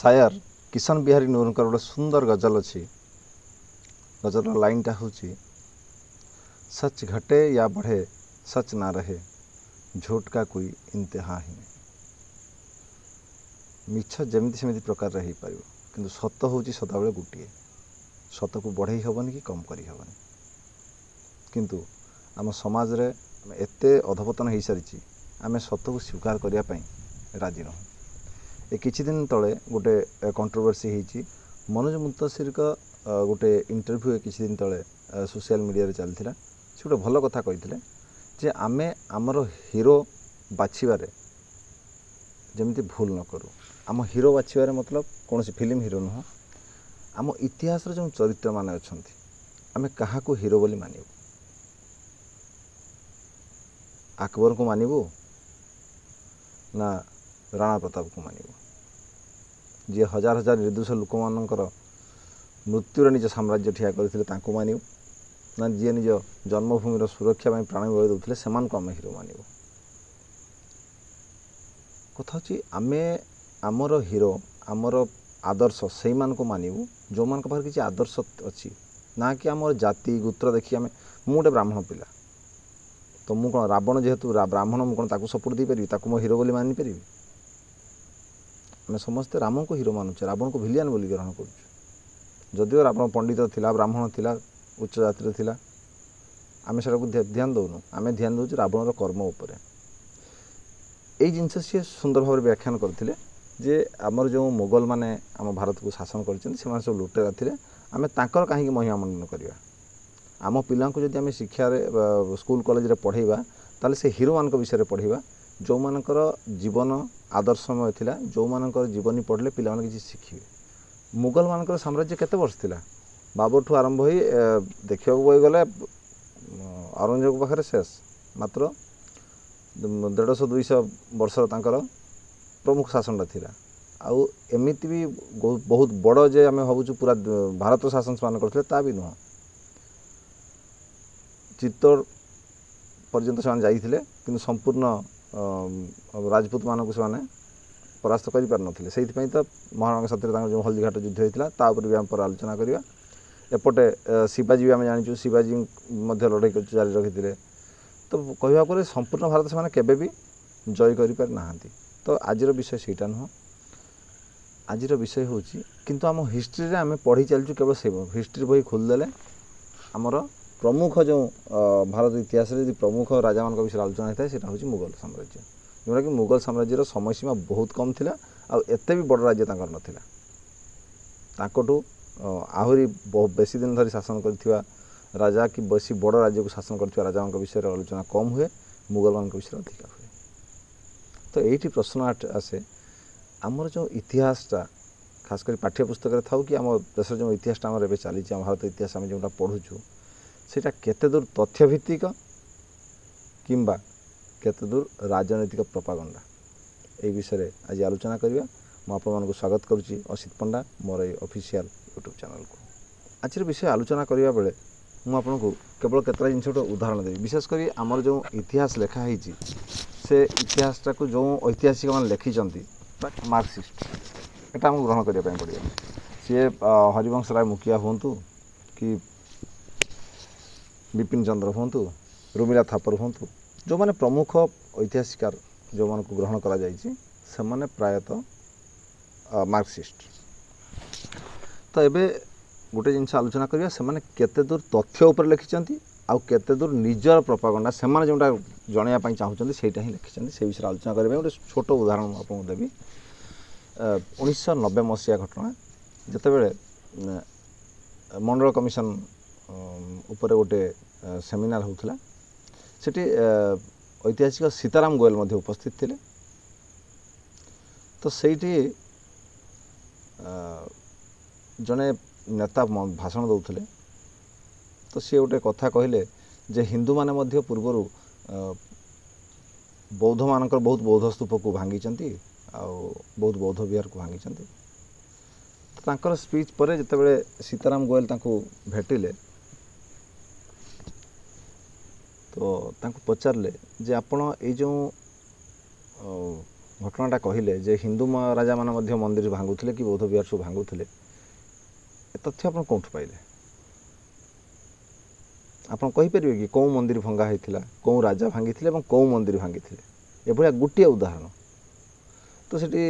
शायर किशन बिहारी नूरकर गोटे सुंदर गजल अच्छी गजल लाइनटा हूँ सच घटे या बढ़े सच ना रहे झूठ का कोई इंतहा ही नहीं। मिछ जमी सेमती प्रकार हो पार कि सत हूँ सदाबले गोटे सत को बढ़े हेबनी कि कम कर हेबनी किंतु आम समाज रे एते अधपतन हो सारी आम सत को स्वीकार करने राजी नहूँ। ए किछि दिन तले गोटे कंट्रोवर्सी होती मनोज मुंतशिर का गोटे इंटरव्यू किछि दिन तले सोशल मीडिया रे चलता से गोटे भल कथा कही जे आमे आमर हीरो बाछिबारे जमिति भूल न करूँ। आम हीरो बाछिबारे मतलब कौन फिल्म हीरो नुह आम इतिहास जो चरित्र माने अछंती आमे काहाकू हीरो बोली मानिबू। अकबर को मानिबू ना राणा प्रताप को मानिबू जी हजार हजार निर्दोष लोक मानकर मृत्युर निज साम्राज्य ठिया करथिले तांको मानिबू ना जी निज जन्मभूमिर सुरक्षा प्राण बलि देउथिले सेमान को आम हीरो मानिबू। कथा होची आमे आमर हीरो आमर आदर्श से मान को मानिबू जो मान पाखरे किसी आदर्श अच्छी ना कि आम जाति गोत्र देखिए आम मुझे ब्राह्मण पिला तो मु कौन रावण जेहेतु ब्राह्मण मुझे कौन सपोर्ट दे पारि ताकू मो हीरो बोली मानि पारि। आम समस्ते राम को हीरो मानुचे रावण को भिलियन बोली ग्रहण करुँ जदिव रावण पंडित थिला ब्राह्मण थिला उच्च जाति थिला आम से ध्यान दौनु आम ध्यान दौर रावणर कर्म उपरे। यही जिनस सी सुंदर भाव व्याख्यान करते जे आमर जो मुगल माने आम भारत को शासन कर सब लुटेरा थे आम तांकर कहीं महिमा मंडन करवा आम पिला जदि आम शिक्षा स्कूल कॉलेज पढ़ेबा ताले से हीरो मान विषय पढ़ेबा जो मानकर जीवन आदर्शमय थिला जो मानकर जीवनी पढ़ले पिला किसी शिखिबे। मुगल मानकर साम्राज्य केते वर्ष थिला बाबर ठू आरंभ होई देखा गले औरंगजेब पाखे शेष मात्र 150-200 वर्षर तांकर प्रमुख शासनटा थिला आउ एमिति भी बहुत बड़ जे आम भावुँ पूरा भारत शासन मान करते ता भी नुह चित्तौड़ पर्यंत से जाइए कि संपूर्ण राजपूत मानक से परास्त कर पार नथिले से तो महाराणा साथी जो हल्दीघाट युद्ध होता भी आम पर आलोचना करवा। एपटे शिवाजी भी आम जाचु शिवाजी लड़ाई जारी रखी तो कहवा गले संपूर्ण भारत से केबे भी जय कर पारि नाहांती। तो आजिर विषय सेटा नुह आजिर विषय हूँ किंतु आम हिस्ट्री रे आम पढ़ी चलचु केवल से हिस्ट्री बही खोलदेले आमर प्रमुख जो भारत इतिहास रे प्रमुख राजा मान विषय आलोचना होता है सेटा हूँ मुगल साम्राज्य जोटा कि मुगल साम्राज्यर समयसीमा बहुत कम थिला आउ एते भी बड़ राज्य तांकर नथिला तांकटू आहुरी बेसी दिन धरी शासन करथिबा राजा कि बेसी बड़ राज्य को शासन करथिबा राजा मान विषय आलोचना कम हुए मुगल मान विषय अधिक हुए। तो यही प्रश्न आसे आमर जो इतिहासटा खासकर पाठ्यपुस्तक था कि आम देश जो इतिहासटा आम चली भारत इतिहास आम जोटा पढ़ुचु सेटा केते दूर तथ्यभित्तिक किंबा केते दूर राजनैतिक प्रोपागंडा यही विषय आज आलोचना करवा। मु आपको स्वागत करुच्ची असित पंडा मोर ऑफिशियल यूट्यूब चैनल को। आज विषय आलोचना करने बेले मुझे केवल केतटा जिन उदाहरण देवी विशेषकर आमर जो इतिहास लिखाही से इतिहासटा को जो ऐतिहासिक मैंने लिखिं मार्क्सिस्ट एटा हमको ग्रहण करने पड़े सी हरिवंश राय मुखिया हूँ कि विपिन चंद्र हूँ रुमिला थापर हूँ जो मैंने प्रमुख ऐतिहासिकार जो मान को ग्रहण करा जाइए से माने प्रायतः मार्क्सिस्ट। तो एबे गोटे जिनस आलोचना करवा से माने केते दूर तथ्य उपर लिखिं आउ केते दूर निजर प्रोपागंडा से माने जोटा जनवाई चाहते सेटा ही लिखिं से विषय आलोचना करेंगे। गोटे छोट उदाहरण आपको देवी 1990 मसीहा घटना जितेबले मंडल कमिशन उपरे गोटे सेमिनार होता सेठी ऐतिहासिक सीताराम गोयल मध्य उपस्थित थिले। तो सेठी जड़े नेता भाषण दौले तो सी गोटे कथा कहले जे हिंदू माने मध्य पूर्वर बौद्ध मानकर बहुत बौद्ध स्तूप को भांगी बहुत बौद्ध विहार को भांगी। तो तांकर स्पीच पर जितेबले सीताराम गोयल तांको भेटिले तो तांको पचारले जे आपण ए जो घटनाटा कहले जे हिंदू राजा मान मंदिर भांगुले कि बौद्ध विहार सब भांगुले ए तथ्य आप कौटू पाइले आप कहींपर कि कौ मंदिर भंगा होता कौ राजा भांगी कौ मंदिर भांगी एभलिया गोटे उदाहरण तो सेठी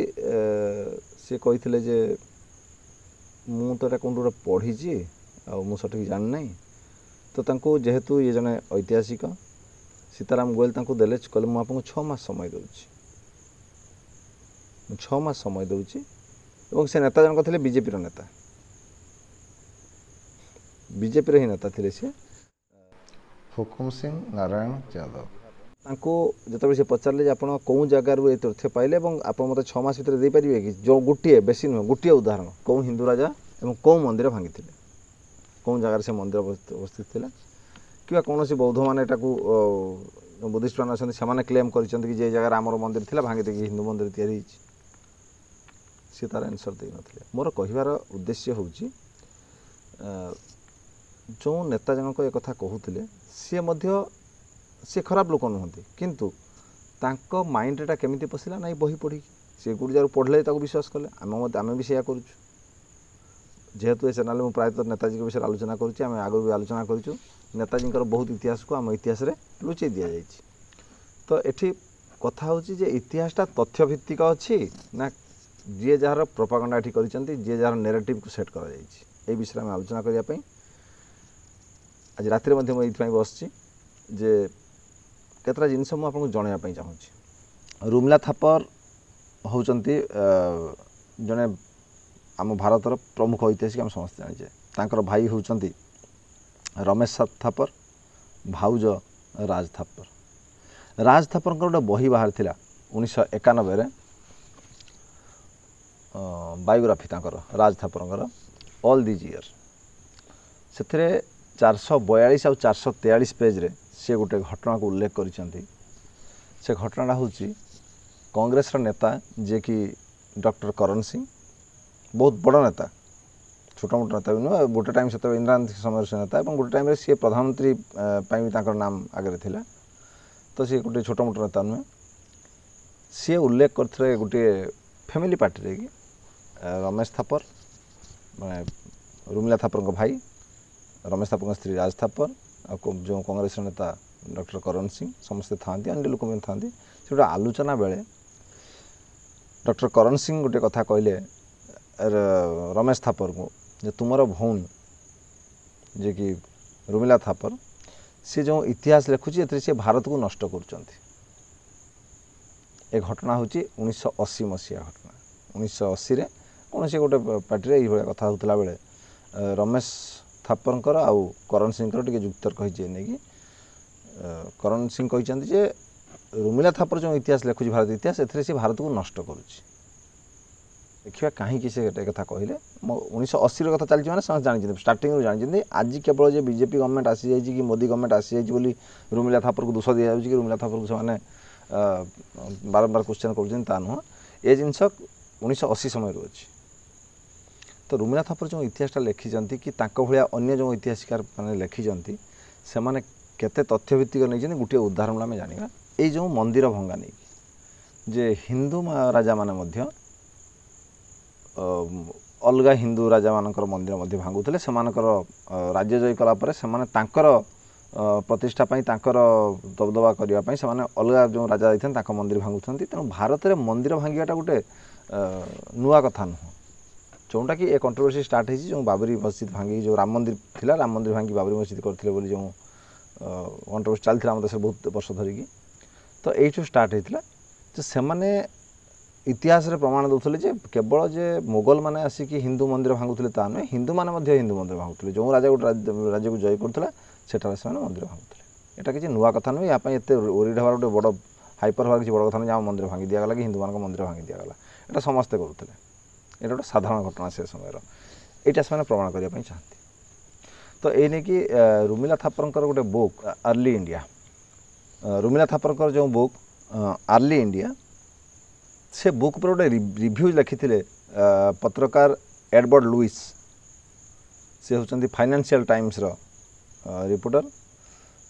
सी कही जे मु तो कौन गोटे पढ़ी आ सठिक जानी ना तो तांको जेहेतु ये जने ऐतिहासिक सीताराम गोयल तांको देले कहले मु आपको 6 मास समय दूची 6 मास समय दूची एवं से नेता जनक थे बीजेपी नेता बीजेपी ही नेता थे सी हुकुम सिंह नारायण यादव तांको जतबे से पचारे आप कौ जगार ये तथ्य पाइले आप मत 6 मास भर दे पारे कि जो गोटे बेसी नुह गोटे उदाहरण कौ हिंदू राजा और कौ मंदिर भांगी कौ जगार से मंदिर अवस्थित थे कि कौन बौद्ध मैंने बुद्धिस्ट मैंने अच्छा से क्लेम कर जगह आमर मंदिर थी भांगी देखिए हिंदू मंदिर तैयारी सी तार आंसर दे ना मोर कहार उद्देश्य हूँ जो नेता जनक एक कथा कहते सी खराब लोक नुहति किंतु तांको माइंडटा केमिति पशिला ना बही पढ़ी सी गुड़ जार पढ़ले विश्वास कले आम भी सैया करूँ जेहेतु ए चैनल में प्रायतः नेताजी के विषय आलोचना करुँच आम आगे भी आलोचना करूँ नेताजी बहुत इतिहास को आम इतिहास लुचै दि जाए तो ये कथा हूँ इतिहासटा तथ्यभित्तिक अच्छी ना जी जार प्रोपागंडा ये कर जार नेरेटिव को सेट कर विषय में आलोचना करने आज रात मुझे बस जे केतरा जिनस मुझे जनवाई चाहूँगी रुमला थापर होचंती जने आम भारतर प्रमुख ऐतिहासिक आम समस्त जाने तांकर भाई होचंती रमेश थापर भाउज राज थापर गोटे बही बाहर थिला 1991 बायोग्राफी तांकर राज थापर ऑल दीज ईयर से 442 और 443 पेज रे से गोटे घटना को उल्लेख करिसेंती से घटनाटा हूँ कांग्रेस नेता जे कि डॉक्टर करण सिंह बहुत बड़ नेता छोटा मोटा नेता भी नुह गोटे टाइम से इंदिरा गांधी समय से नेता और गोटे टाइम सी प्रधानमंत्री भी नाम आगे थिला तो सी गोटे छोटा मोटा नेता नुहे सी उल्लेख करते गोटे फैमिली पार्टी रे कि रमेश थापर मैं रुमिला थापर भाई रमेश थापर स्त्री राज थापर जो कांग्रेस नेता डॉक्टर करण सिंह समस्ते था अन्य लोक था गोटे आलोचना बेले डॉक्टर करण सिंह गोटे कथा कहले रमेश थापर को जे तुमर भौणी जे कि रुमिला थापर सी जो इतिहास लिखुची ए भारत को नष्ट कर घटना हूँ 1980 मसीहा घटना 1980 कौन से गोटे पार्टी ये कथा होता बेले रमेश थापर आउ करण सिंह टे जुक्तर कही नहीं करण सिंह कहते जे रुमिला थापर जो इतिहास लिखुची भारत इतिहास ए भारत को नष्ट करुच्ची देखिए कहीं से कथा कहले 1980 कथा चलती मैंने समस्त जानी स्टार्टिंग जानी आज केवल जो बीजेपी गवर्नमेंट आसी जाए कि मोदी गवर्नमेंट आसी जाए बोली रुमिला थापर को दोष दि जाऊँगी कि रुमिला थापर को से बारंबार क्वेश्चन कर नुह ये जिनस 1980 समय अच्छी तो रुमिला थापर जो इतिहासटा लिखिं कि भाया अन्य जो इतिहासकार मैंने लिखिं से मैंने केते तथ्यभित्तिक नहीं गोटे उदाहरण आम जाना ये जो मंदिर भंगा नहीं जे हिंदू राजा माने अलग हिंदू राजा मानकर मंदिर भांगुले से राज्य जय कलापर से प्रतिष्ठा दबदबा करने से अलग जो राजा जाते मंदिर भांगुं तेणु भारत में मंदिर भांगाटा गोटे नुआ कथा नुह जोटा कि ए कंट्रोवर्सी स्टार्ट हो जो बाबरी मस्जिद भांगी जो राम मंदिर थिला राम मंदिर भांगी बाबरी मस्जिद करते बोली जो कंट्रोवर्सी चलता आम देश बहुत वर्ष धरिकी तो यू स्टार्ट होता तो से इतिहास रे प्रमाण दौले केवल जे मोगल मैंने आसिक हिंदू मंदिर भांगुले ता नुहे हिंदू मैंने हिंदू मंदिर भांगुले जो राजा गोटे राज्य को जय करता से मंदिर भांगुले यहाँ किसी नुआ कथा नुहे यहाँ एत ओरिड हमार गोटे बड़ हाइपर हमार किसी बड़ कथा नहीं मंदिर भांगी दिगला कि हिंदू मान मंदिर भांगी दिगला यहाँ समस्ते करुले ये गोटे साधारण घटना से समय यहाँ से प्रमाण करने चाहती तो ये नहीं कि रुमिला थापर गोटे book early India Rumila Thapar जो बुक अर्ली इंडिया से बुक पर गोटे रिव्यू लिखी पत्रकार एडवर्ड लुइस से होचंती फाइनेंशियल टाइम्स रिपोर्टर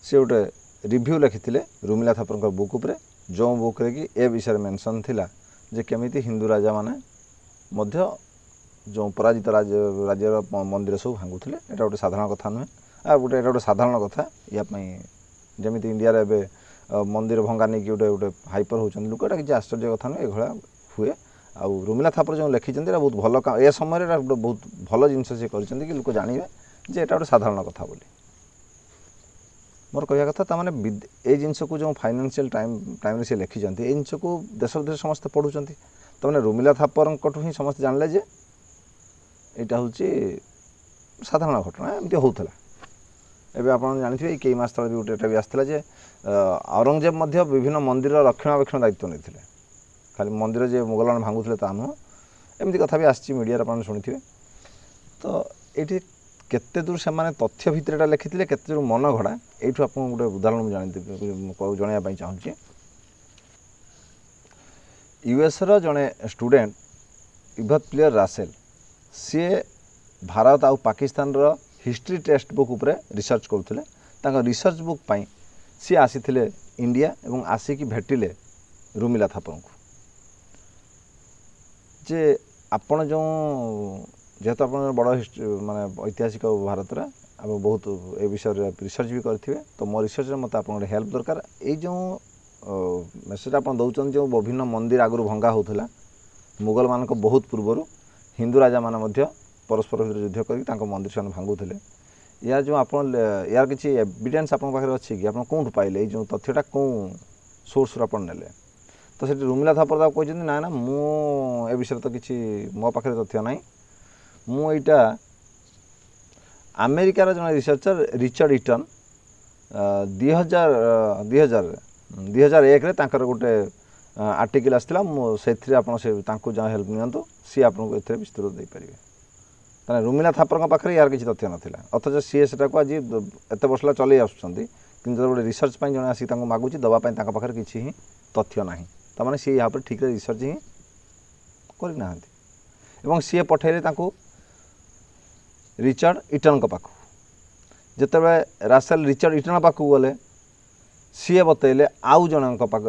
से गोटे रिव्यू लिखी रुमिला थापर बुक उपरे जो बुक रे कि ए विषय मेंशन थिला जे केमिति हिंदू राजा माने मध्य जो पराजित राज्यर मंदिर सब भांगुले एटा गोटे साधारण कथा नुहे आ गोटे एटा गोटे साधारण कथा या जमीती इंडिया रे मंदिर भंगा नहीं कि गोटे गोटे हाइपर होचन लोक एटा किसी आश्चर्य कथा नुहे एभला हुए आ रुमिला थापर जो लिखिं बहुत भल ए समय बहुत भल जिनस सी कर लोक जानवे जे एटा गोटे साधारण कथा बोली मोर कहया कथा तामाने ए जिनस को जो फाइनेंशियल टाइम से लिखिं ए जिनस को देश विदेश समस्त पढ़ुं तमें रुमिला थापर ही समस्त जानले जे यहाँ हूँ साधारण घटना एमती होता एवं आप जानते कई मास तले भी गोटे भी आसाला जे औरंगजेब मध्य विभिन्न मंदिर रक्षणाबेक्षण दायित्व नहीं खाली मंदिर जे मुगल मैंने भांगुले ता नुह एमती कथा भी आसी मीडिया आप शुणी तो ये केते दूर से तथ्य भितर लिखी केते दूर मन घड़ा यू आप गोटे उदाहरण मुझे जनवाई चाहूँगी यूएस रो जड़े स्टूडेंट इभत प्लेयर रासेल सी भारत आउ पाकिस्तान रो हिस्ट्री टेक्स्ट बुक उपरे रिसर्च करुले रिसर्च बुक पाई सी आसी इंडिया एवं आसिकी भेटिले रुमिला थापर को जे आपण जो जेहेतु आप बड़ हिस्ट्री माने ऐतिहासिक भारत रे आप बहुत ए विषय रिसर्च भी करथिबे तो मो रिसर्च मत आप हेल्प दरकार ये जो मेसेज आप दौरान जो विभिन्न मंदिर आगु भंगा होता मुगल मान बहुत पूर्वर हिंदू राजा मान परस्पर युद्ध कर मंदिर से भांगुले या जो आप यार किसी एविडेंस आप अच्छी कि आप कौन पाइले जो तथ्यटा कौ सोर्स आप नेले तो से रुमिला थापर कहते ना ना मु विषय तो किसी मो पाखे तथ्य ना मुईटा अमेरिकार जन रिसर्चर रिचर्ड इटन 2001 गोटे आर्टिकल आसाला से जहाँ हेल्प नियंतु सी आपको ए विस्तृत दे पारे तेना रुमिला थापर पाखे यार किसी तथ्य नाला अथच सी से आज एत वर्ष चल आसुँच गोटे रिसर्च जन आसिक मागुची दवापाई पाखे किसी ही तथ्य ना तमाने सी यहाँ पर ठीक रिसर्च ही करना सी पठेले रिचर्ड इटन पाख जिते रासेल रिचर्ड इटन पाखक गले सी बतैले आउ जन पाख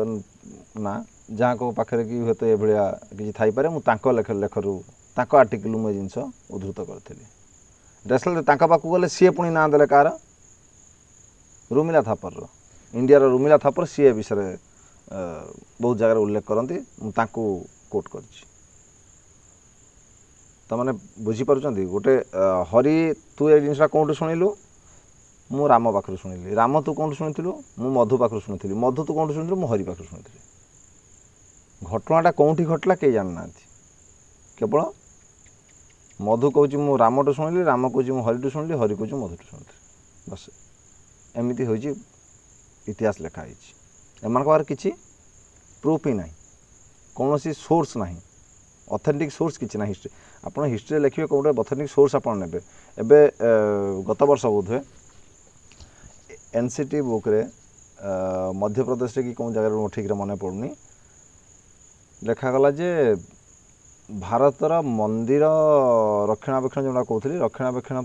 ना जहाँ पाखे कि हूँ ये भाया किसी थी मुझे लेखरू आर्टिकल मुझे जिनस उद्धृत करी रासेल पाखक गले सी पुणी ना देले कार रुमिला थापर इंडिया रुमिला थापर सी विषय बहुत जगह उल्लेख करती कोट कर तमाने बुझीपार गोटे हरि तू ये जिनसा कौटू शुणिलु मु राम पाखर शुणिली राम तू कौटू शुणुलु मु मधु पाखर शुणी मधु तू कौटू शुणुलु मु हरि पाखर शुणी घटनाटा कौटी घटला कई जानना केवल मधु कौच मु रामटू शुणिली राम कौच मु हरिटू शुणिली हरि कौच मधुटू शुणी बस एमती हो इतिहास लिखाई एम किसी प्रूफ ही ना कौन सी सोर्स ना ऑथेंटिक सोर्स किसी ना हिस्ट्री आप हिस्ट्री लिखे कौटे ऑथेंटिक सोर्स आप ने गत वर्ष बोध हुए एनसीटी बुक रे मध्य प्रदेश कि कौन जगह ठीक मन पड़ूनी लिखागला जे भारतर मंदिर रक्षणाबेक्षण जो कहते रक्षणाबेक्षण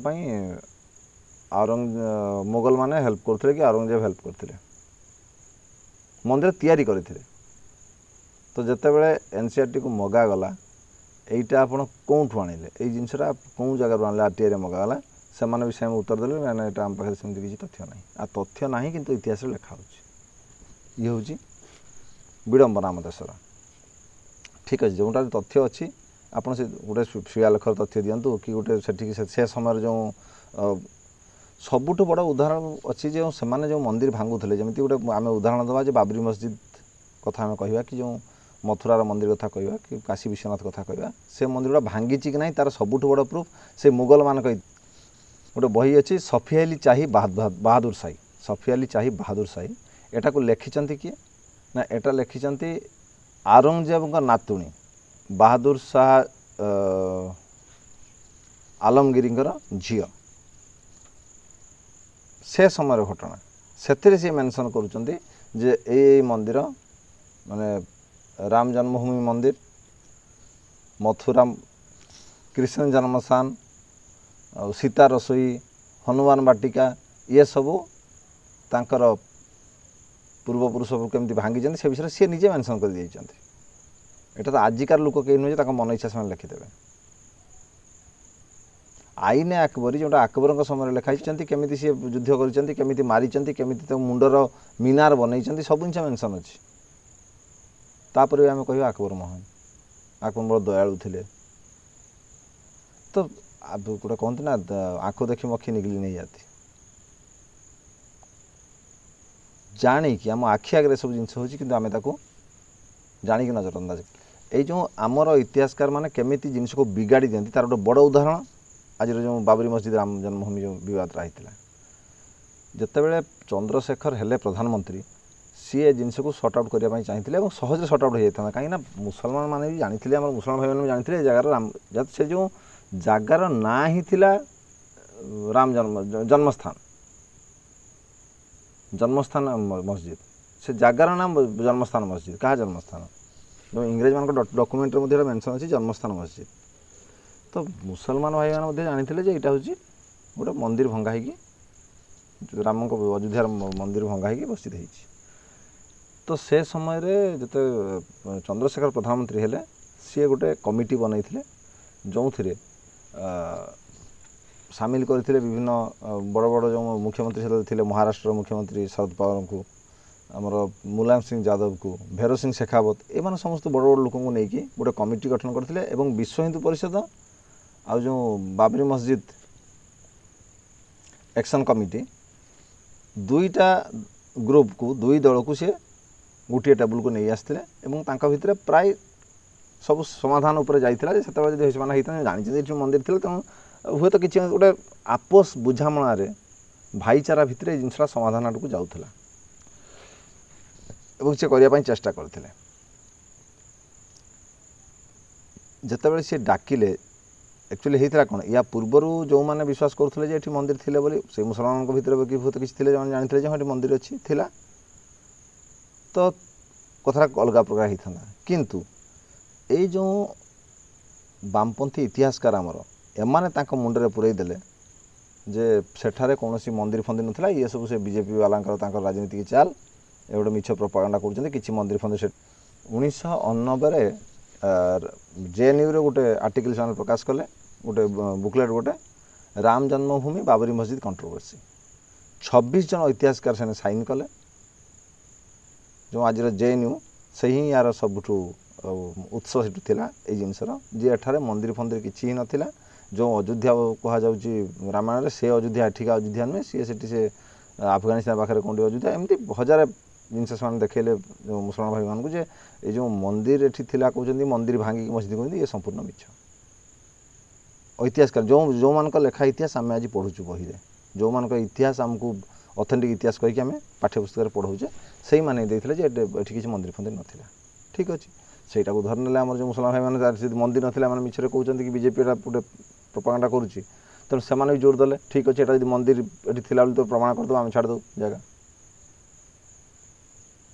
मुगल माने हेल्प करते कि औरंगजेब हेल्प करते मंदिर तैयारी करते तो जिते बड़े एनसीईआरटी को मगागला यहीटा आप कौटू आणिले ये जिनसा कौन जगह आने आरटीआई मगागला से भी सेम उत्तर देते ना यहाँ आम पाखे सेमती किसी तथ्य ना आ तथ्य ना कि इतिहास लिखा ये हूँ विडंबना आम देशर ठीक अच्छे जोटा तथ्य अच्छी आपड़ से गोटे शिलालेखर तथ्य दिंतु कि गोटे से समय जो सबुठ बड़ उदाहरण अच्छी जो से जो मंदिर भांगुले जमी गोटे आम उदाहरण दवा बाबरी मस्जिद कथा आम कह कि जो मथुरार मंदिर कथा कहवा कि काशी विश्वनाथ कथा कहवा से मंदिर गुड़ा भांगी कि ना तार सबुठ बड़ प्रूफ से मुगल मान गोटे बही अच्छी सफी अली शाही बहादुर शाही सफी अली शाही बहादुर शाही एटा को लिखिं किए ना एटा लिखिं औरंगजेब नातुणी बहादुर शाह आलमगिरी झील से समय घटना से सी मेंशन करुँच जे मंदिर माने राम जन्मभूमि मंदिर मथुरा कृष्ण जन्मस्थान सीता रसोई हनुमान बाटिका ये सबू तांकर पूर्वपुरुष केमती भांगी से विषय सी निजे मेंशन कर এটা তো আজিকার লোক কেହି ନୁହେଁ ଯେ ତାଙ୍କ ମନ ଇଚ୍ଛା ସେମାନେ ଲେଖିଦେବେ। ଆଇନେ ଆକବରୀ ଯେଉଁଟା ଆକବରଙ୍କ ସମୟରେ ଲେଖା ହେଇଛନ୍ତି, କେମିତି ସିଏ ଯୁଦ୍ଧ କରିଛନ୍ତି, କେମିତି ମାରିଛନ୍ତି, କେମିତି ତାଙ୍କ ମୁଣ୍ଡର ମିନାର ବନେଇଛନ୍ତି, ସବୁ ଜିନିଷ ମେନସନ୍ ଅଛି। ତାପରେ ବି ଆମେ କହିବା ଆକବର ମହାନ, ଆକବର ବଡ଼ ଦୟାଳୁ ଥିଲେ। ତ ଗୋଟେ କହନ୍ତି ନା, ଆଖୁ ଦେଖି ମଖି ନିଗଲି ନେଇ ଯାତି। ଜାଣିକି ଆମ ଆଖି ଆଗରେ ସବୁ ଜିନିଷ ହେଉଛି, କିନ୍ତୁ ଆମେ ତାକୁ ଜାଣିକି ନଜରଅନ୍ଦାଜ। ଏଇ ଯେଉଁ ଆମର ଇତିହାସକାର ମାନେ କେମିତି ଜିନିଷକୁ ବିଗାଡ଼ି ଦିଅନ୍ତି, ତାର ଗୋଟେ ବଡ଼ ଉଦାହରଣ ଆଜିର ଯେଉଁ ବାବରି ମସଜିଦ୍ ରାମ ଜନ୍ମଭୂମି ଯେଉଁ ବିବାଦଟା ହେଇଥିଲା। ଯେତେବେଳେ ଚନ୍ଦ୍ରଶେଖର ହେଲେ ପ୍ରଧାନମନ୍ତ୍ରୀ, ସିଏ ଜିନିଷକୁ ସର୍ଟ ଆଉଟ୍ କରିବା ପାଇଁ ଚାହିଁଥିଲେ ଏବଂ ସହଜରେ ସର୍ଟ ଆଉଟ୍ ହେଇଯାଇଥାନ୍ତା। କାହିଁକିନା ମୁସଲମାନ ମାନେ ବି ଜାଣିଥିଲେ, ଆମର ମୁସଲମାନ ଭାଇମାନେ ବି ଜାଣିଥିଲେ ଏ ଜାଗାର ସେ ଯେଉଁ ଜାଗାର ନାଁ ହିଁ ଥିଲା ରାମ ଜନ୍ମସ୍ଥାନ ମସଜିଦ୍। ସେ ଜାଗାର ନାମ ଜନ୍ମସ୍ଥାନ ମସଜିଦ୍। କାହା ଜନ୍ମସ୍ଥାନ? ଯେଉଁ ଇଂରେଜମାନଙ୍କ ଡକୁମେଣ୍ଟରେ ମଧ୍ୟ ମେନସନ୍ ଅଛି ଜନ୍ମସ୍ଥାନ ମସଜିଦ୍। ତ ମୁସଲମାନ ଭାଇମାନେ ମଧ୍ୟ ଜାଣିଥିଲେ ଯେ ଏଇଟା ହେଉଛି ଗୋଟେ ମନ୍ଦିର ଭଙ୍ଗା ହେଇକି, ରାମଙ୍କ ଅଯୋଧ୍ୟାର ମନ୍ଦିର ଭଙ୍ଗା ହେଇକି ମସଜିଦ୍ ହେଇଛି। ତ ସେ ସମୟରେ ଯେତେ ଚନ୍ଦ୍ରଶେଖର ପ୍ରଧାନମନ୍ତ୍ରୀ ହେଲେ, ସିଏ ଗୋଟେ କମିଟି ବନେଇଥିଲେ ଯେଉଁଥିରେ ସାମିଲ କରିଥିଲେ ବିଭିନ୍ନ ବଡ଼ ବଡ଼ ଯେଉଁ ମୁଖ୍ୟମନ୍ତ୍ରୀ ସେତେବେଳେ ଥିଲେ, ମହାରାଷ୍ଟ୍ରର ମୁଖ୍ୟମନ୍ତ୍ରୀ ଶରଦ ପାୱାରଙ୍କୁ, ଆମର ମୁଲାୟମ ସିଂ ଯାଦବକୁ, ଭେରୋ ସିଂ ଶେଖାୱତ, ଏମାନେ ସମସ୍ତ ବଡ଼ ବଡ଼ ଲୋକଙ୍କୁ ନେଇକି ଗୋଟେ କମିଟି ଗଠନ କରିଥିଲେ ଏବଂ ବିଶ୍ୱ ହିନ୍ଦୁ ପରିଷଦ ଆଉ ଯେଉଁ ବାବରି ମସଜିଦ୍ ଆକ୍ସନ୍ କମିଟି, ଦୁଇଟା ଗ୍ରୁପକୁ, ଦୁଇ ଦଳକୁ ସେ ଗୋଟିଏ ଟେବୁଲକୁ ନେଇ ଆସିଥିଲେ ଏବଂ ତାଙ୍କ ଭିତରେ ପ୍ରାୟ ସବୁ ସମାଧାନ ଉପରେ ଯାଇଥିଲା ଯେ ସେତେବେଳେ ଯଦି ସେମାନେ ହେଇଥାନ୍ତେ, ଜାଣିଛନ୍ତି ଏଠି ମନ୍ଦିର ଥିଲେ, ତେଣୁ ହୁଏତ କିଛି ଗୋଟେ ଆପୋଷ ବୁଝାମଣାରେ ଭାଇଚାରା ଭିତରେ ଏଇ ଜିନିଷଟା ସମାଧାନ ଆଡ଼କୁ ଯାଉଥିଲା ଏବଂ ସେ କରିବା ପାଇଁ ଚେଷ୍ଟା କରିଥିଲେ। ଯେତେବେଳେ ସେ ଡାକିଲେ, ଆକ୍ଚୁଆଲି ହେଇଥିଲା କ'ଣ, ୟା ପୂର୍ବରୁ ଯେଉଁମାନେ ବିଶ୍ୱାସ କରୁଥିଲେ ଯେ ଏଠି ମନ୍ଦିର ଥିଲେ ବୋଲି, ସେଇ ମୁସଲମାନଙ୍କ ଭିତରେ ହୁଏତ କିଛି ଥିଲେ ଯେଉଁମାନେ ଜାଣିଥିଲେ ଯେ ହଁ ଏଠି ମନ୍ଦିର ଅଛି, ଥିଲା, ତ କଥାଟା ଅଲଗା ପ୍ରକାର ହେଇଥାନ୍ତା। କିନ୍ତୁ ଏଇ ଯେଉଁ ବାମପନ୍ଥୀ ଇତିହାସକାର ଆମର, ଏମାନେ ତାଙ୍କ ମୁଣ୍ଡରେ ପୂରେଇ ଦେଲେ ଯେ ସେଠାରେ କୌଣସି ମନ୍ଦିର ଫନ୍ଦିର ନଥିଲା, ଇଏ ସବୁ ସେ ବିଜେପି ବାଲାଙ୍କର ତାଙ୍କର ରାଜନୀତିକ ଚାଲ, ଏ ଗୋଟେ ମିଛ ପ୍ରପାଗାଣ୍ଡା କରୁଛନ୍ତି, କିଛି ମନ୍ଦିର ଫନ୍ଦିର। ସେ 1989ରେ JNUରେ ଗୋଟେ ଆର୍ଟିକଲ ସେମାନେ ପ୍ରକାଶ କଲେ, ଗୋଟେ ବୁକଲେଟ୍, ଗୋଟେ ରାମ ଜନ୍ମଭୂମି ବାବରି ମସଜିଦ୍ କଣ୍ଟ୍ରୋଭର୍ସି। 26 ଜଣ ଇତିହାସକାର ସେମାନେ ସାଇନ୍ କଲେ। ଯେଉଁ ଆଜିର JNU, ସେ ହିଁ ୟାର ସବୁଠୁ ଉତ୍ସ ସେଠୁ ଥିଲା ଏଇ ଜିନିଷର, ଯେ ଏଠାରେ ମନ୍ଦିର ଫନ୍ଦିର କିଛି ହିଁ ନଥିଲା। ଯେଉଁ ଅଯୋଧ୍ୟା କୁହାଯାଉଛି ରାମାୟଣରେ, ସେ ଅଯୋଧ୍ୟା ଏଠିକା ଅଯୋଧ୍ୟା ନୁହେଁ, ସିଏ ସେଠି ସେ ଆଫଗାନିସ୍ତାନ ପାଖରେ କେଉଁଠି ଅଯୋଧ୍ୟା, ଏମିତି ହଜାରେ ଜିନିଷ ସେମାନେ ଦେଖେଇଲେ ଯେଉଁ ମୁସଲମାନ ଭାଇମାନଙ୍କୁ ଯେ ଏଇ ଯେଉଁ ମନ୍ଦିର ଏଠି ଥିଲା କହୁଛନ୍ତି, ମନ୍ଦିର ଭାଙ୍ଗିକି ମସଜିଦ୍ କହୁଛନ୍ତି, ଇଏ ସମ୍ପୂର୍ଣ୍ଣ ମିଛ। ଐତିହାସକାର ଯେଉଁମାନଙ୍କ ଲେଖା ଇତିହାସ ଆମେ ଆଜି ପଢ଼ୁଛୁ ବହିରେ, ଯେଉଁମାନଙ୍କ ଇତିହାସ ଆମକୁ ଅଥେଣ୍ଟିକ୍ ଇତିହାସ କହିକି ଆମେ ପାଠ୍ୟପୁସ୍ତକରେ ପଢ଼ଉଛେ, ସେଇମାନେ ଦେଇଥିଲେ ଯେ ଏଠି କିଛି ମନ୍ଦିର ଫନ୍ଦିର ନଥିଲା। ଠିକ୍ ଅଛି, ସେଇଟାକୁ ଧରି ନେଲେ ଆମର ଯେଉଁ ମୁସଲମାନ ଭାଇମାନେ ମନ୍ଦିର ନଥିଲା, ମାନେ ମିଛରେ କହୁଛନ୍ତି କି ବିଜେପି ଏଟା ଗୋଟେ ପ୍ରପାଗାଣ୍ଡା କରୁଛି, ତେଣୁ ସେମାନେ ବି ଜୋର ଦେଲେ, ଠିକ୍ ଅଛି, ଏଟା ଯଦି ମନ୍ଦିର ଏଠି ଥିଲା ବୋଲି ତ ପ୍ରମାଣ କରିଦେବୁ, ଆମେ ଛାଡ଼ିଦେବୁ ଜାଗା।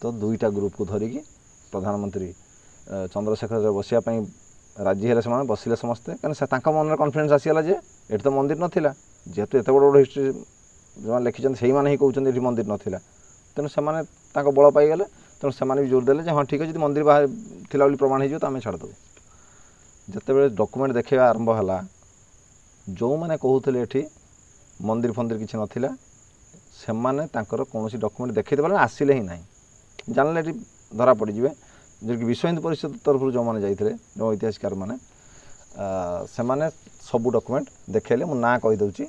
ତ ଦୁଇଟା ଗ୍ରୁପକୁ ଧରିକି ପ୍ରଧାନମନ୍ତ୍ରୀ ଚନ୍ଦ୍ରଶେଖର ବସିବା ପାଇଁ ରାଜି ହେଲେ। ସେମାନେ ବସିଲେ ସମସ୍ତେ, କାରଣ ସେ ତାଙ୍କ ମନରେ କନଫିଡେନ୍ସ ଆସିଗଲା ଯେ ଏଠି ତ ମନ୍ଦିର ନଥିଲା, ଯେହେତୁ ଏତେ ବଡ଼ ବଡ଼ ହିଷ୍ଟ୍ରି ଯେଉଁମାନେ ଲେଖିଛନ୍ତି ସେଇମାନେ ହିଁ କହୁଛନ୍ତି ଏଠି ମନ୍ଦିର ନଥିଲା, ତେଣୁ ସେମାନେ ତାଙ୍କ ବଳ ପାଇଗଲେ। ତେଣୁ ସେମାନେ ବି ଜୋର ଦେଲେ ଯେ ହଁ ଠିକ୍ ଅଛି, ଯଦି ମନ୍ଦିର ବାହାରେ ଥିଲା ବୋଲି ପ୍ରମାଣ ହେଇଯିବ ତ ଆମେ ଛାଡ଼ିଦେବୁ। ଯେତେବେଳେ ଡକୁମେଣ୍ଟ ଦେଖାଇବା ଆରମ୍ଭ ହେଲା, ଯେଉଁମାନେ କହୁଥିଲେ ଏଠି ମନ୍ଦିର ଫନ୍ଦିର କିଛି ନଥିଲା, ସେମାନେ ତାଙ୍କର କୌଣସି ଡକୁମେଣ୍ଟ ଦେଖାଇ ଦେବା ଆସିଲେ ହିଁ ନାହିଁ, ଜାଣିଲେ ଏଠି ଧରା ପଡ଼ିଯିବେ। ଯେକି ବିଶ୍ୱ ହିନ୍ଦୁ ପରିଷଦ ତରଫରୁ ଯେଉଁମାନେ ଯାଇଥିଲେ, ଯେଉଁ ଐତିହାସିକାର ମାନେ, ସେମାନେ ସବୁ ଡକୁମେଣ୍ଟ ଦେଖାଇଲେ। ମୁଁ ନାଁ କହିଦେଉଛି,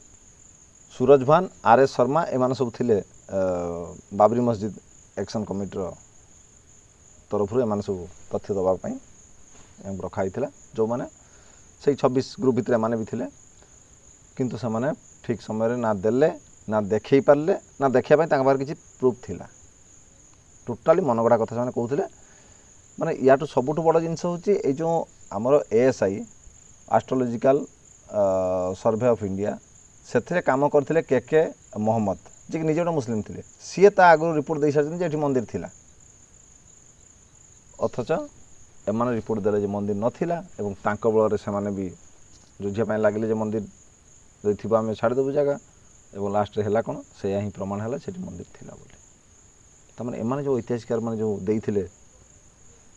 ସୁରଜ ଭାନ, RS ଶର୍ମା, ଏମାନେ ସବୁ ଥିଲେ ବାବରି ମସଜିଦ୍ ଆକ୍ସନ୍ କମିଟିର ତରଫରୁ, ଏମାନେ ସବୁ ତଥ୍ୟ ଦେବା ପାଇଁ ରଖା ହେଇଥିଲା। ଯେଉଁମାନେ ସେଇ 26 ଗ୍ରୁପ୍ ଭିତରେ ଏମାନେ ବି ଥିଲେ, କିନ୍ତୁ ସେମାନେ ଠିକ୍ ସମୟରେ ନା ଦେଲେ, ନା ଦେଖାଇ ପାରିଲେ, ନା ଦେଖିବା ପାଇଁ ତାଙ୍କ ପାଖରେ କିଛି ପ୍ରୁଫ୍ ଥିଲା। ଟୋଟାଲି ମନଗଢ଼ା କଥା ସେମାନେ କହୁଥିଲେ। ମାନେ ୟାଠୁ ସବୁଠୁ ବଡ଼ ଜିନିଷ ହେଉଛି ଏଇ ଯେଉଁ ଆମର ASI, ଆଷ୍ଟ୍ରୋଲୋଜିକାଲ ସର୍ଭେ ଅଫ୍ ଇଣ୍ଡିଆ, ସେଥିରେ କାମ କରିଥିଲେ KK ମହମ୍ମଦ, ଯିଏକି ନିଜେ ଗୋଟେ ମୁସଲିମ୍ ଥିଲେ। ସିଏ ତା ଆଗରୁ ରିପୋର୍ଟ ଦେଇସାରିଛନ୍ତି ଯେ ଏଠି ମନ୍ଦିର ଥିଲା, ଅଥଚ ଏମାନେ ରିପୋର୍ଟ ଦେଲେ ଯେ ମନ୍ଦିର ନଥିଲା ଏବଂ ତାଙ୍କ ବଳରେ ସେମାନେ ବି ଯୁଝିବା ପାଇଁ ଲାଗିଲେ ଯେ ମନ୍ଦିର ଯଦି ଥିବ ଆମେ ଛାଡ଼ିଦେବୁ ଜାଗା। ଏବଂ ଲାଷ୍ଟରେ ହେଲା କ'ଣ, ସେଇଆ ହିଁ ପ୍ରମାଣ ହେଲା ସେଠି ମନ୍ଦିର ଥିଲା ବୋଲି। ତାମାନେ ଏମାନେ ଯେଉଁ ଐତିହାସିକାର ମାନେ ଯେଉଁ ଦେଇଥିଲେ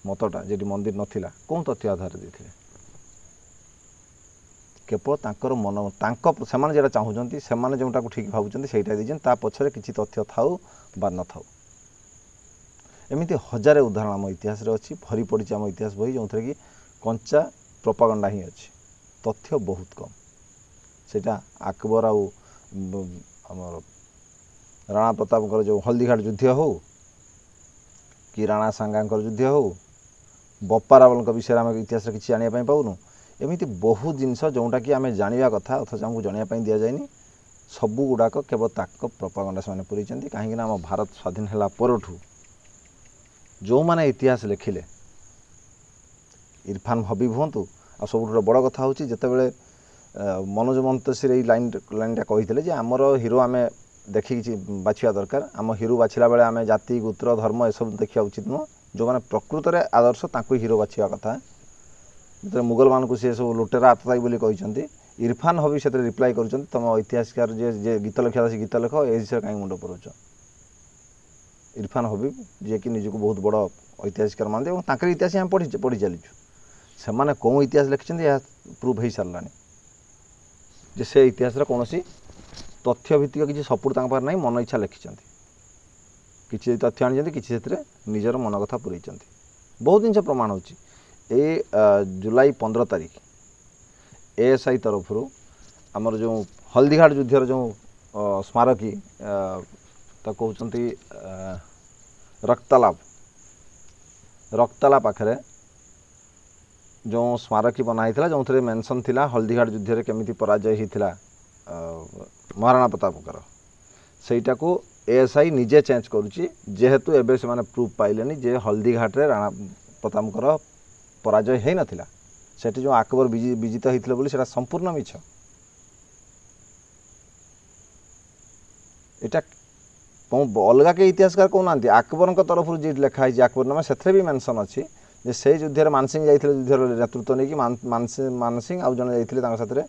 मतटा जेटी मंदिर नथिला कौन तथ्य आधार देथिले केवल तांकर मन से जेटा चाहूँगी से जोटा को ठीक भावुं से ता पछरे किसी तथ्य थाऊ बा न थाऊ एमती हजार उदाहरण आम इतिहास अच्छी भरी पड़ी आम इतिहास बही जो कि कंचा प्रोपागंडा ही अच्छी तथ्य बहुत कम सेटा अकबर आमर राणा प्रताप जो हल्दीघाट युद्ध हो कि राणा सांगा युद्ध हो बप्पा रावल विषय आम इतिहास किसी जानापी पाऊनु एमती बहुत जिनस जोटा कि आम जाना कथा अथच आमको जानापी दि जाए सबू गुड़ाक केवल ताक प्रोपागंडा से पूरी कहीं आम भारत स्वाधीन है परठू जो माने इतिहास लिखिले इरफान हबीब हूँ आ सब बड़ कथा हूँ जितेबाला मनोज मंतोषी लाइनटा कही आमर हिरो आम देखिकी बाछा दरकार आम हिरो बाछला बेले आम जाति गोत्र धर्म यह देखा उचित नुह जो मैंने प्रकृत में आदर्श ताकू हिरो बाछा कथा जो मुगल मान सी सब लुटेरा आतताई बोली कहते इरफान हबीब से रिप्लाई कर तुम ऐतिहासिकार जे गीत लिखा से गीत लिख ए विषय कहीं मुंड पुराउछ इरफान हबीब जी कि निजक बहुत बड़ ऐतिहासिकार मानते और इतिहास आम पढ़ी चलीचु से कौन इतिहास लिखिं यह प्रूफ हो सारा जे से इतिहास कौन तथ्य भित्तिक किसी सपोर्ट ना मन इच्छा लिखिं किसी तथ्य आनी किसी से निजर मन कथा पूरी बहुत जिन प्रमाण हो जुलाई 15 तारिख एएसआई तरफ आमर जो हल्दीघाट युद्धर जो स्मारकी कहते रक्ताला पाखे जो स्मारकी बनाई जो थे मेंशन थिला हल्दीघाट युद्ध केमिति पराजय होता महाराणा प्रतापर सेटा को एएसआई निजे चेंज करुच्ची जेहेतु एबे से माने प्रूफ पाइलेनी जे हल्दीघाट रे राणा प्रतापर पराजय हो नाथिला सेठी जो अकबर विजित होते बोली सेटा संपूर्ण मिछ एटा अलग के इतिहासकार कहना अकबर तरफ जी लिखाई अकबरनामा से भी मेंशन अच्छी से युद्ध मानसिंह जाते युद्धर नेतृत्व नहीं कि मानसिंह आउ जन जाते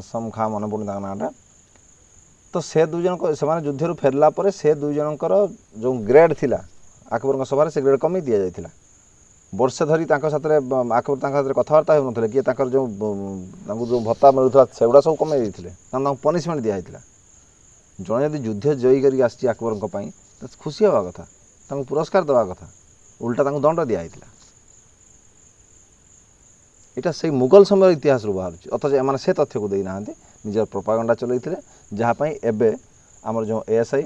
सम खा मन पड़े नाटा तो से दुई जन से युद्धर फेरला पर से दुई जनकर जो ग्रेड थिला अकबर सभा से ग्रेड कमी दि जाइथिला वर्षे धरी अकबर कथबार्ता हो ना किए जो भत्ता मिलूला सेगुड़ा सब कमे देते पनिशमेंट दिखाई जड़े यदि युद्ध जयी कर अकबर तो खुशी हवा कथा पुरस्कार देवा कथा उल्टा दंड दिखाई यहाँ से मुगल समय इतिहास बाहर अथच एम से तथ्य को देना निजर प्रोपागंडा चलते जहाँपाई एबे आमर जो ASI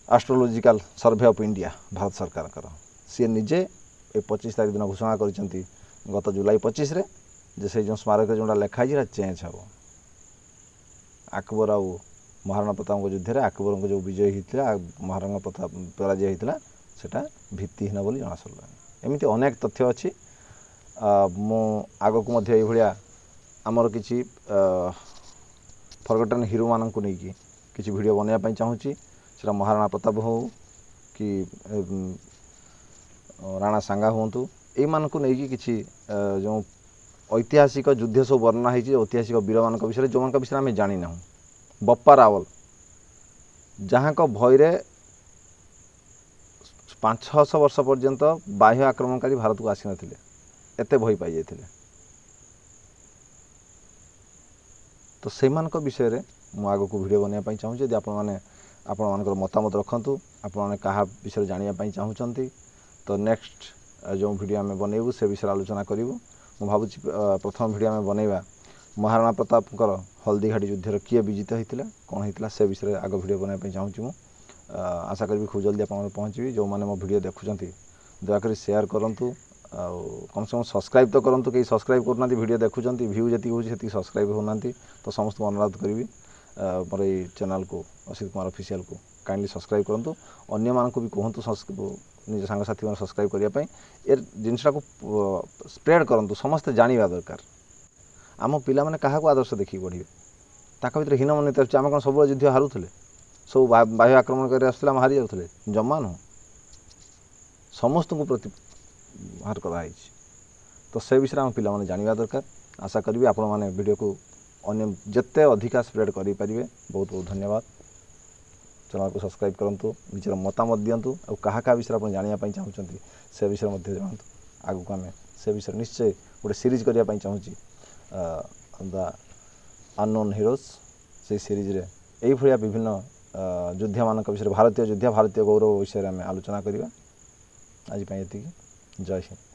astrological survey of India Bharat सरकार सी निजे 25 तारीख दिन घोषणा कर गत जुलाई 25 रे जे से जो स्मारक जोटा लिखाई चेंज हम अकबर आउ महाराणा प्रताप युद्ध में अकबर जो विजय होता महाराणा प्रताप पराजय होता सेटा भित्तिहीन बोली जना सरला एमती अनेक तथ्य अच्छी मु आग को मध्य भाया आमर किसी फरगटन हिरो मानक नहीं कि वीडियो बनवाई चाहूँगी से महाराणा प्रताप हो कि राणा सांगा हूँ यू नहीं कि जो ऐतिहासिक युद्ध सब वर्णना हो ऐतिहासिक वीर मान विषय जो मान विषय आम जानी ना बप्पा रावल जहाँ भयरे 500-600 वर्ष पर्यंत बाह्य आक्रमणकारी भारत को आसी नथिले एते भय पाई जाइथिले तो से विषय रे मु आग को वीडियो बनवाई चाहूँगी यदि आपण मतामत रखु आपण क्या विषय जानापी चाहूँगी तो नेक्स्ट जो वीडियो आम बनइबू से विषय आलोचना करूँ मु भावुँ प्रथम वीडियो आम बनइबा महाराणा प्रतापर हल्दीघाटी युद्धर किए विजित होता कौन होता से विषय आग वीडियो बनवाई चाहूँगी मु आशा करी खूब जल्दी आप पहुँची जो मैंने मो वीडियो देखुं दयाकोरी शेयर करूँ कम से कम सब्सक्राइब तो करूँ कहीं सब्सक्राइब करना वीडियो देखुं व्यू जी होती सब्सक्राइब होना तो समस्त अनुरोध करी मोर ये चैनल को असित कुमार ऑफिशियल को काइंडली सब्सक्राइब करूँ अन्य मानक भी कहतु निज सांगसाथी मैंने सब्सक्राइब करने ए जिनसा को स्प्रेड करूँ समस्ते जाना दरकार आम पिला माने क्या आदर्श देखिए बढ़े ताक भर हीन मन आम कौन सब युद्ध हारुले सब बाह्य आक्रमण कर हारी जाते जमा नुह समस्त को प्रतिहार कराई तो से विषय आम पिला माने जाना दरकार आशा करी आपण मैंने वीडियो को अन्य जिते अधिका स्प्रेड करें बहुत बहुत धन्यवाद। चैनल को सब्सक्राइब करूँ निजर मतामत दिंतु और क्या विषय आप जानापी चाहूँगी से विषय जनातु आगू आम से विषय निश्चय गोटे सीरीज करने चाहूँगी द अननोन हिरोज से सीरीज रे यही भाया विभिन्न योद्धा मान विषय भारतीय योद्धा भारतीय गौरव विषय में आलोचना करवा आज ये जय हिंद।